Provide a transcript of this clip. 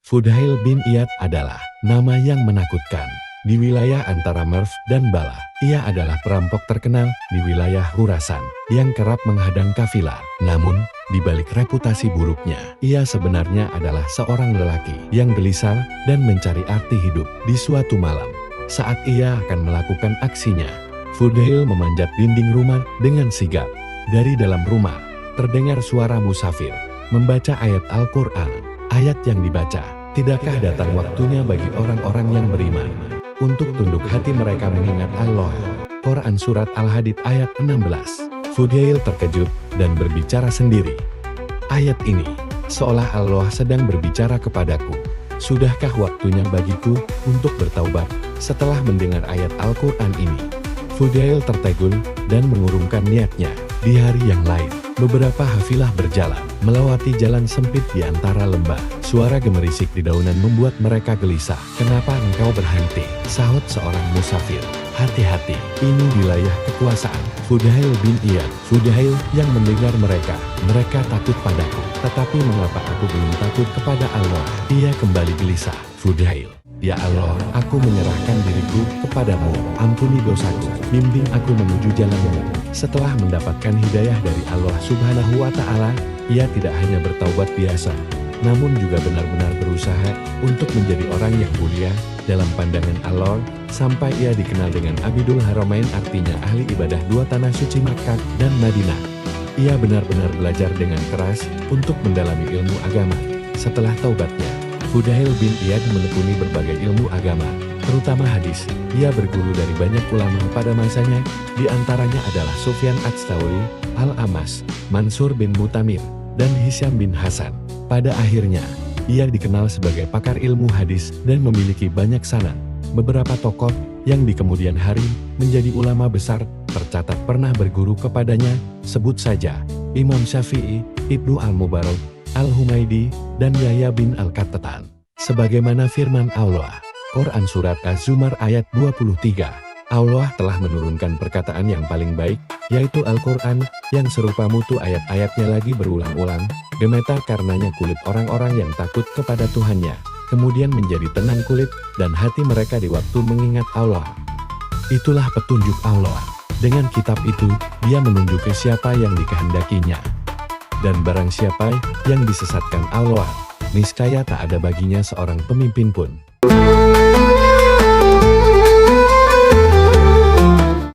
Fudail bin Iyad adalah nama yang menakutkan. Di wilayah antara Merv dan Bala, ia adalah perampok terkenal di wilayah Khurasan yang kerap menghadang kafilah. Namun, di balik reputasi buruknya, ia sebenarnya adalah seorang lelaki yang gelisah dan mencari arti hidup. Di suatu malam, saat ia akan melakukan aksinya, Fudail memanjat dinding rumah dengan sigap. Dari dalam rumah, terdengar suara musafir membaca ayat Al-Quran. Ayat yang dibaca, "Tidakkah datang waktunya bagi orang-orang yang beriman untuk tunduk hati mereka mengingat Allah?" Quran Surat Al-Hadid ayat 16. Fudail terkejut dan berbicara sendiri. Ayat ini, seolah Allah sedang berbicara kepadaku. Sudahkah waktunya bagiku untuk bertaubat setelah mendengar ayat Al-Quran ini? Fudail tertegun dan mengurungkan niatnya. Di hari yang lain, beberapa hafilah berjalan, melewati jalan sempit di antara lembah. Suara gemerisik di daunan membuat mereka gelisah. "Kenapa engkau berhenti?" sahut seorang musafir. "Hati-hati, ini wilayah kekuasaan." Fudail bin Iyad. Fudail yang mendengar mereka takut padaku. Tetapi mengapa aku belum takut kepada Allah? Ia kembali gelisah. Fudail, "Ya Allah, aku menyerahkan diriku kepadamu. Ampuni dosaku, bimbing aku menuju jalan-Mu." Setelah mendapatkan hidayah dari Allah Subhanahu wa Ta'ala, ia tidak hanya bertaubat biasa, namun juga benar-benar berusaha untuk menjadi orang yang mulia dalam pandangan Allah, sampai ia dikenal dengan Abidul Haramain, artinya ahli ibadah dua tanah suci Makkah dan Madinah. Ia benar-benar belajar dengan keras untuk mendalami ilmu agama. Setelah taubatnya, Fudail bin Iyad menekuni berbagai ilmu agama, terutama hadis. Ia berguru dari banyak ulama pada masanya, di antaranya adalah Sufyan Ats-Tsauri, Al-Amas, Mansur bin Mutamir, dan Hisyam bin Hasan. Pada akhirnya, ia dikenal sebagai pakar ilmu hadis dan memiliki banyak sanad. Beberapa tokoh yang di kemudian hari menjadi ulama besar tercatat pernah berguru kepadanya, sebut saja Imam Syafi'i, Ibnu Al-Mubarak, Al-Humaidi, dan Yahya bin Al-Qattan. Sebagaimana firman Allah, Quran Surat Az-Zumar ayat 23, Allah telah menurunkan perkataan yang paling baik, yaitu Al-Quran, yang serupa mutu ayat-ayatnya lagi berulang-ulang, gemetar karenanya kulit orang-orang yang takut kepada Tuhannya, kemudian menjadi tenang kulit dan hati mereka di waktu mengingat Allah. Itulah petunjuk Allah. Dengan kitab itu, Dia menunjuki siapa yang dikehendakinya. Dan barang siapa yang disesatkan Allah, niscaya tak ada baginya seorang pemimpin pun.